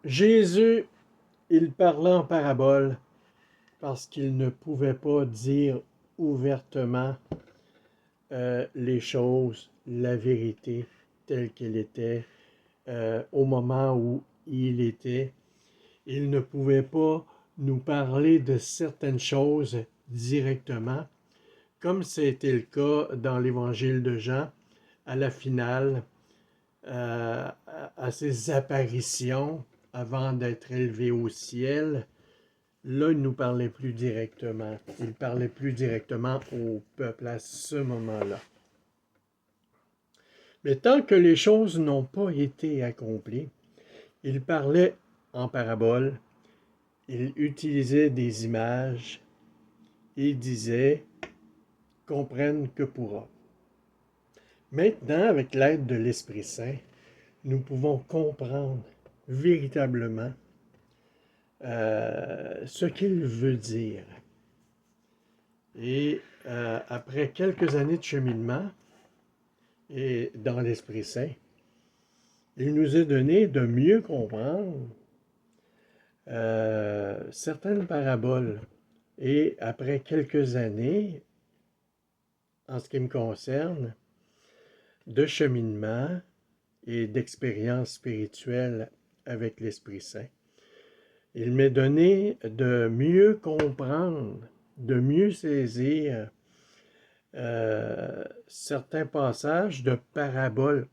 Jésus, il parlait en parabole parce qu'il ne pouvait pas dire ouvertement les choses, la vérité telle qu'elle était au moment où il était. Il ne pouvait pas nous parler de certaines choses directement, comme c'était le cas dans l'évangile de Jean, à la finale, à ses apparitions avant d'être élevé au ciel. Là, il nous parlait plus directement. Il parlait plus directement au peuple à ce moment-là. Mais tant que les choses n'ont pas été accomplies, il parlait en parabole, il utilisait des images, il disait comprenne que pourra. Maintenant, avec l'aide de l'Esprit Saint, nous pouvons comprendre véritablement ce qu'il veut dire. Et après quelques années de cheminement et dans l'Esprit Saint, il nous est donné de mieux comprendre certaines paraboles. Et après quelques années, en ce qui me concerne, de cheminement et d'expérience spirituelle avec l'Esprit Saint, il m'est donné de mieux comprendre, de mieux saisir certains passages de paraboles,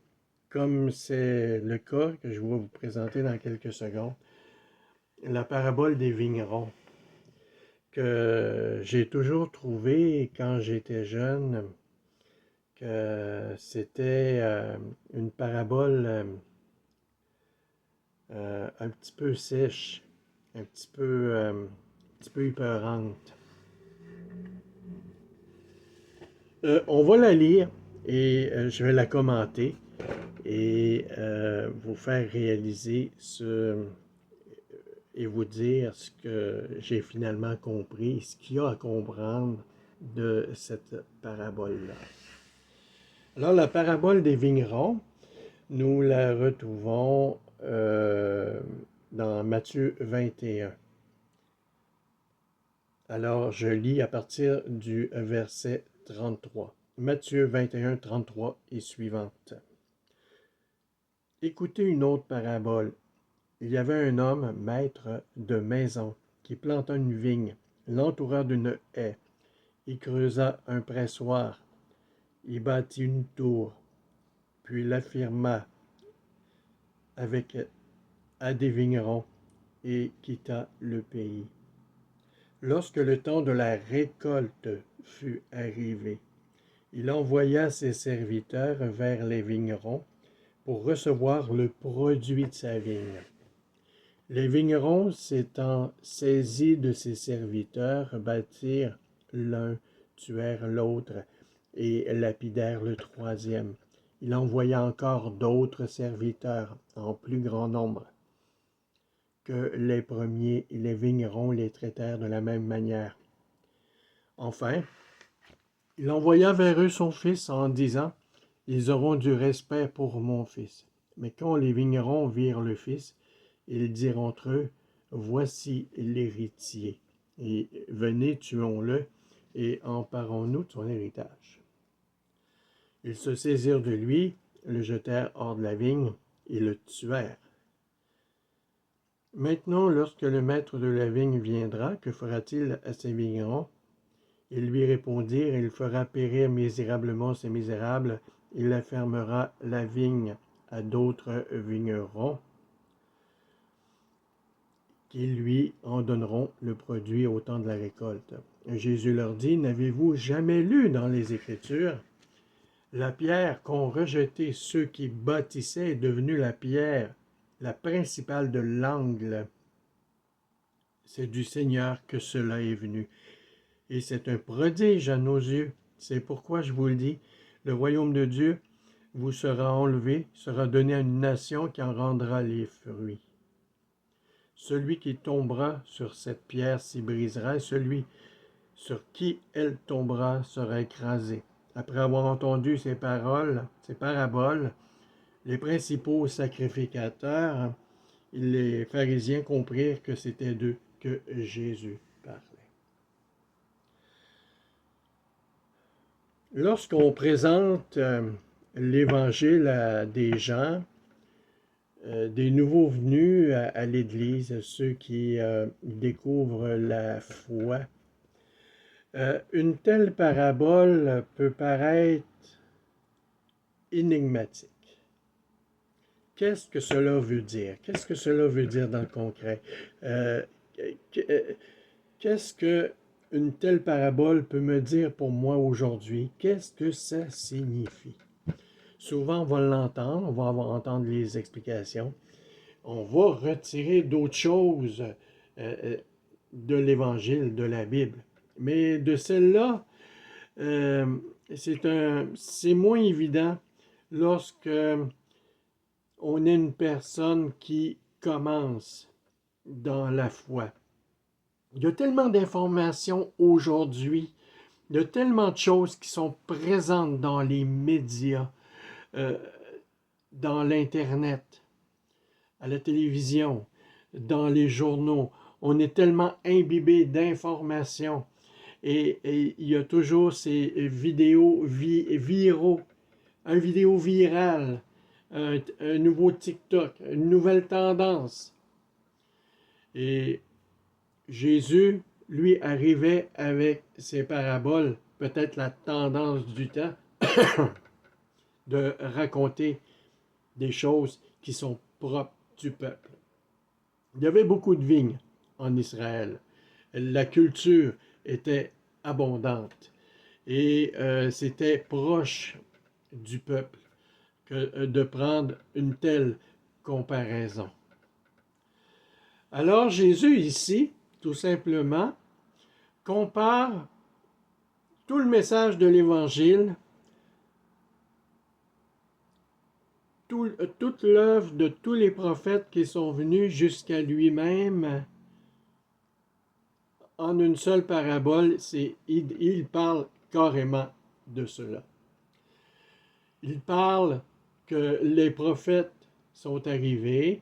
comme c'est le cas que je vais vous présenter dans quelques secondes, la parabole des vignerons, que j'ai toujours trouvé quand j'étais jeune, que c'était une parabole un petit peu sèche, un petit peu épeurante. On va la lire et je vais la commenter et vous faire réaliser et vous dire ce que j'ai finalement compris, ce qu'il y a à comprendre de cette parabole-là. Alors, la parabole des vignerons, nous la retrouvons dans Matthieu 21. Alors, je lis à partir du verset 33. Matthieu 21, 33 et suivante. Écoutez une autre parabole. Il y avait un homme, maître de maison, qui planta une vigne, l'entoura d'une haie. Il creusa un pressoir, y bâtit une tour, puis l'affirma avec à des vignerons et quitta le pays. Lorsque le temps de la récolte fut arrivé, il envoya ses serviteurs vers les vignerons pour recevoir le produit de sa vigne. Les vignerons, s'étant saisis de ses serviteurs, battirent l'un, tuèrent l'autre et lapidèrent le troisième. Il envoya encore d'autres serviteurs en plus grand nombre que les premiers, et les vignerons les traitèrent de la même manière. Enfin, il envoya vers eux son fils en disant, « Ils auront du respect pour mon fils. » Mais quand les vignerons virent le fils, ils dirent entre eux, « Voici l'héritier, et venez, tuons-le, et emparons-nous de son héritage. » Ils se saisirent de lui, le jetèrent hors de la vigne, et le tuèrent. Maintenant, lorsque le maître de la vigne viendra, que fera-t-il à ces vignerons? Ils lui répondirent, il fera périr misérablement ces misérables, il affermera la vigne à d'autres vignerons, qui lui en donneront le produit au temps de la récolte. Jésus leur dit, n'avez-vous jamais lu dans les Écritures, la pierre qu'ont rejetée ceux qui bâtissaient est devenue la pierre, la principale de l'angle. C'est du Seigneur que cela est venu. Et c'est un prodige à nos yeux. C'est pourquoi je vous le dis, le royaume de Dieu vous sera enlevé, sera donné à une nation qui en rendra les fruits. Celui qui tombera sur cette pierre s'y brisera, et celui sur qui elle tombera sera écrasé. Après avoir entendu ces paroles, ces paraboles, les principaux sacrificateurs les pharisiens comprirent que c'était d'eux que Jésus parlait. Lorsqu'on présente l'Évangile à des gens, des nouveaux venus à l'Église, ceux qui découvrent la foi, une telle parabole peut paraître énigmatique. Qu'est-ce que cela veut dire? Qu'est-ce que cela veut dire dans le concret? Qu'est-ce que une telle parabole peut me dire pour moi aujourd'hui? Qu'est-ce que ça signifie? Souvent, on va l'entendre, on va entendre les explications. On va retirer d'autres choses de l'Évangile, de la Bible. Mais de celle-là, c'est moins évident lorsque on est une personne qui commence dans la foi. Il y a tellement d'informations aujourd'hui, il y a tellement de choses qui sont présentes dans les médias, dans l'Internet, à la télévision, dans les journaux. On est tellement imbibé d'informations. Et il y a toujours ces vidéos viraux, un vidéo virale, un nouveau TikTok, une nouvelle tendance. Et Jésus, lui, arrivait avec ses paraboles, peut-être la tendance du temps, de raconter des choses qui sont propres du peuple. Il y avait beaucoup de vignes en Israël. La culture était abondante et c'était proche du peuple que de prendre une telle comparaison. Alors Jésus ici, tout simplement, compare tout le message de l'Évangile, toute l'œuvre de tous les prophètes qui sont venus jusqu'à lui-même en une seule parabole. Il parle carrément de cela. Il parle que les prophètes sont arrivés,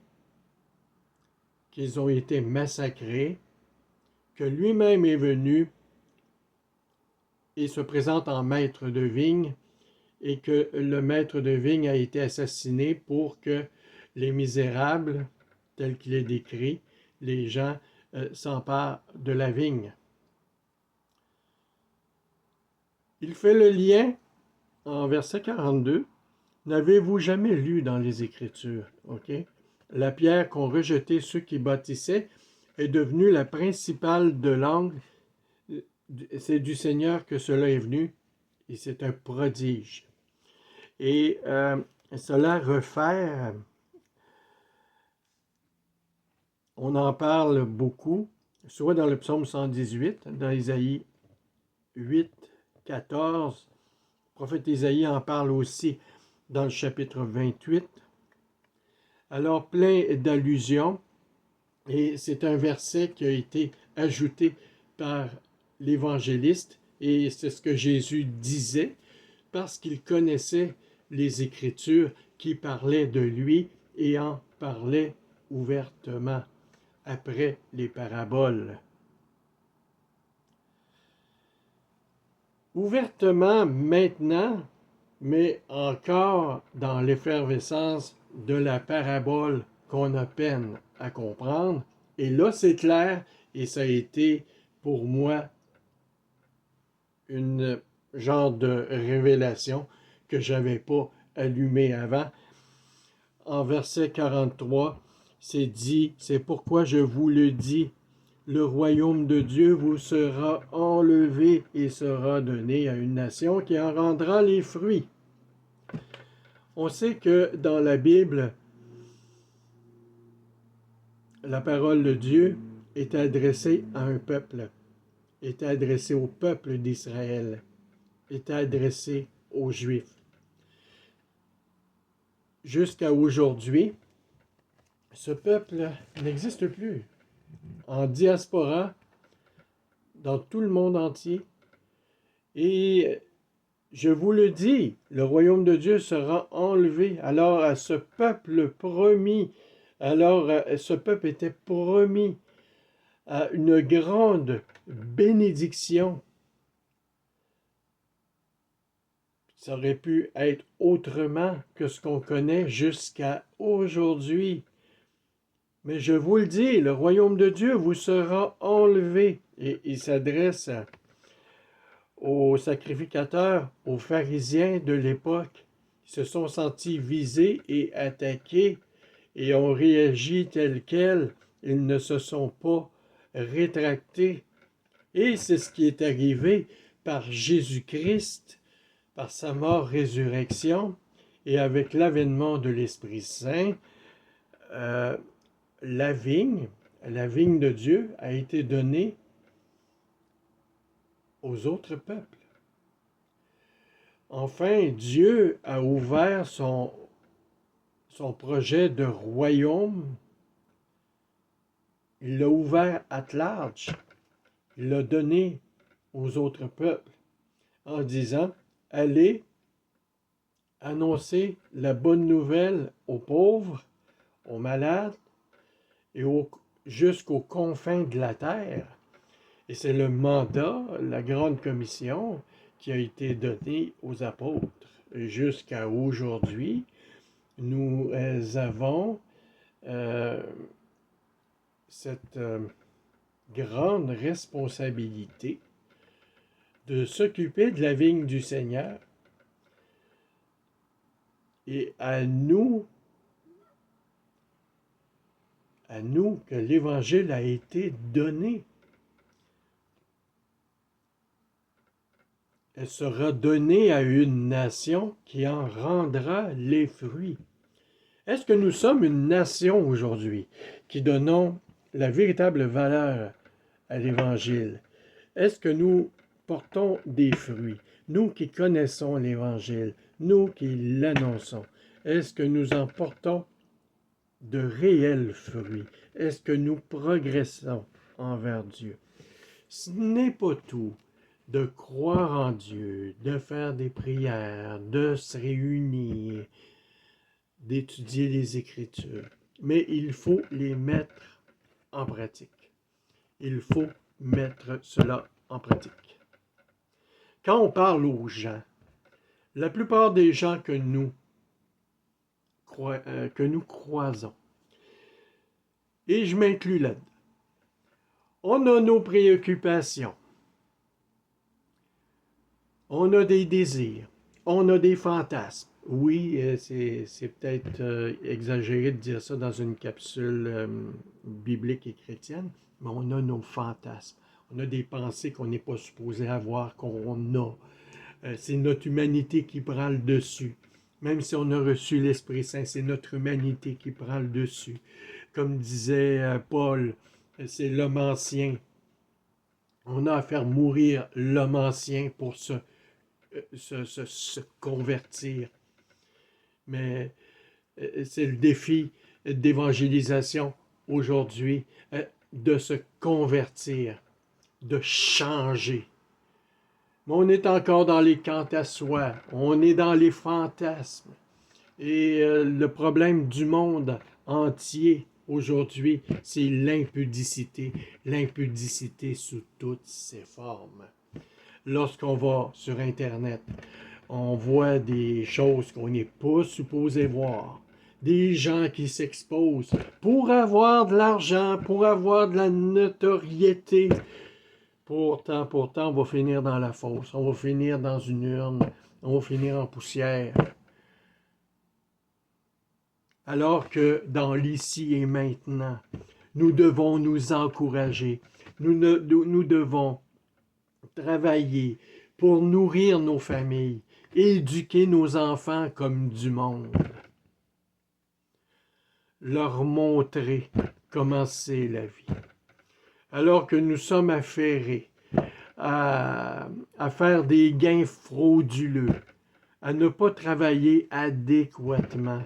qu'ils ont été massacrés, que lui-même est venu et se présente en maître de vigne, et que le maître de vigne a été assassiné pour que les misérables, tel qu'il est décrit, les gens s'emparent de la vigne. Il fait le lien en verset 42. N'avez-vous jamais lu dans les Écritures, La pierre qu'ont rejetée ceux qui bâtissaient est devenue la principale de l'angle. C'est du Seigneur que cela est venu, et c'est un prodige. Et cela refait, on en parle beaucoup, soit dans le psaume 118, dans Isaïe 8, 14. Le prophète Isaïe en parle aussi dans le chapitre 28. Alors, plein d'allusions, et c'est un verset qui a été ajouté par l'évangéliste, et c'est ce que Jésus disait, parce qu'il connaissait les Écritures qui parlaient de lui et en parlaient ouvertement après les paraboles. Ouvertement maintenant, mais encore dans l'effervescence de la parabole qu'on a peine à comprendre. Et là, c'est clair, et ça a été pour moi une genre de révélation que je n'avais pas allumée avant. En verset 43, c'est dit, c'est pourquoi je vous le dis, le royaume de Dieu vous sera enlevé et sera donné à une nation qui en rendra les fruits. On sait que dans la Bible, la parole de Dieu est adressée à un peuple, est adressée au peuple d'Israël, est adressée aux Juifs. Jusqu'à aujourd'hui, ce peuple n'existe plus. En diaspora, dans tout le monde entier. Et je vous le dis, le royaume de Dieu sera enlevé. Alors à ce peuple promis Alors, ce peuple était promis à une grande bénédiction. Ça aurait pu être autrement que ce qu'on connaît jusqu'à aujourd'hui. Mais je vous le dis, le royaume de Dieu vous sera enlevé. Et il s'adresse aux sacrificateurs, aux pharisiens de l'époque, qui se sont sentis visés et attaqués et ont réagi tel quel. Ils ne se sont pas rétractés. Et c'est ce qui est arrivé par Jésus-Christ, par sa mort-résurrection, et avec l'avènement de l'Esprit Saint, euh, la vigne de Dieu a été donnée aux autres peuples. Enfin, Dieu a ouvert son projet de royaume. Il l'a ouvert at large. Il l'a donné aux autres peuples en disant, allez annoncer la bonne nouvelle aux pauvres, aux malades et jusqu'aux confins de la terre. Et c'est le mandat, la grande commission qui a été donnée aux apôtres. Jusqu'à aujourd'hui, nous avons cette grande responsabilité de s'occuper de la vigne du Seigneur. Et à nous que l'Évangile a été donné. Elle sera donnée à une nation qui en rendra les fruits. Est-ce que nous sommes une nation aujourd'hui qui donnons la véritable valeur à l'Évangile? Est-ce que nous portons des fruits? Nous qui connaissons l'Évangile, nous qui l'annonçons, est-ce que nous en portons de réels fruits? Est-ce que nous progressons envers Dieu? Ce n'est pas tout de croire en Dieu, de faire des prières, de se réunir, d'étudier les Écritures. Mais il faut les mettre en pratique. Il faut mettre cela en pratique. Quand on parle aux gens, la plupart des gens que nous croisons, et je m'inclus là-dedans, on a nos préoccupations, on a des désirs, on a des fantasmes. Oui, c'est peut-être exagéré de dire ça dans une capsule biblique et chrétienne, mais on a nos fantasmes. On a des pensées qu'on n'est pas supposé avoir, qu'on a. C'est notre humanité qui prend le dessus. Même si on a reçu l'Esprit Saint, c'est notre humanité qui prend le dessus. Comme disait Paul, c'est l'homme ancien. On a à faire mourir l'homme ancien pour se convertir. Mais c'est le défi d'évangélisation aujourd'hui, de se convertir, de changer. Mais on est encore dans les quant à soi, on est dans les fantasmes. Et le problème du monde entier aujourd'hui, c'est l'impudicité. L'impudicité sous toutes ses formes. Lorsqu'on va sur Internet, on voit des choses qu'on n'est pas supposé voir. Des gens qui s'exposent pour avoir de l'argent, pour avoir de la notoriété. Pourtant, on va finir dans la fosse, on va finir dans une urne, on va finir en poussière. Alors que dans l'ici et maintenant, nous devons nous encourager, nous devons travailler pour nourrir nos familles, éduquer nos enfants comme du monde, leur montrer comment c'est la vie. Alors que nous sommes affairés à faire des gains frauduleux, à ne pas travailler adéquatement.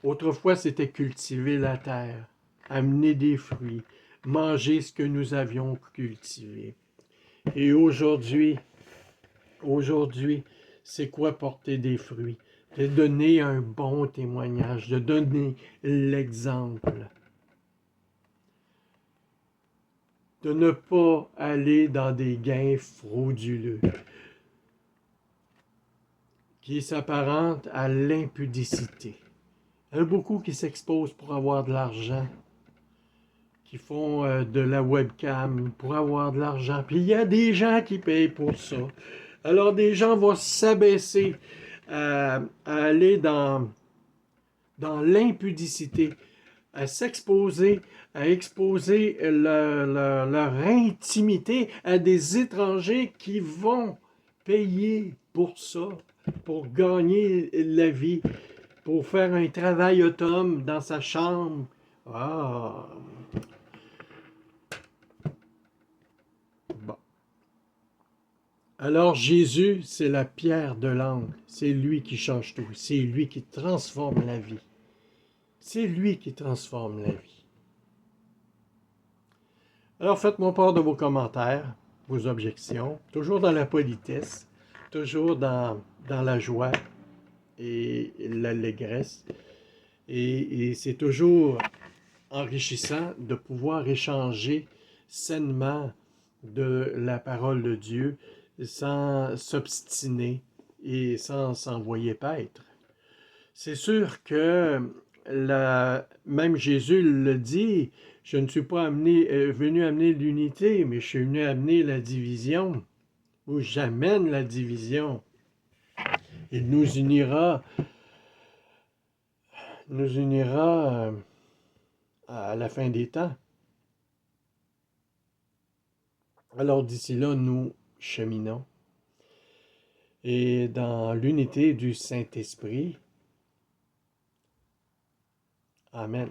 Autrefois, c'était cultiver la terre, amener des fruits, manger ce que nous avions cultivé. Et aujourd'hui, c'est quoi porter des fruits? de donner un bon témoignage, de donner l'exemple, de ne pas aller dans des gains frauduleux qui s'apparentent à l'impudicité. Il y en a beaucoup qui s'exposent pour avoir de l'argent, qui font de la webcam pour avoir de l'argent. Puis il y a des gens qui payent pour ça. Alors des gens vont s'abaisser à aller dans l'impudicité, à s'exposer, à exposer leur intimité à des étrangers qui vont payer pour ça, pour gagner la vie, pour faire un travail autonome dans sa chambre. Ah, bon. Alors Jésus, c'est la pierre de l'angle. C'est lui qui change tout. C'est lui qui transforme la vie. C'est lui qui transforme la vie. Alors faites-moi part de vos commentaires, vos objections, toujours dans la politesse, toujours dans la joie et l'allégresse. Et c'est toujours enrichissant de pouvoir échanger sainement de la parole de Dieu sans s'obstiner et sans s'envoyer paître. C'est sûr que même Jésus le dit, je ne suis pas venu amener l'unité, mais je suis venu amener la division, ou j'amène la division. Il nous unira à la fin des temps. Alors d'ici là, nous cheminons. Et dans l'unité du Saint-Esprit, Amen.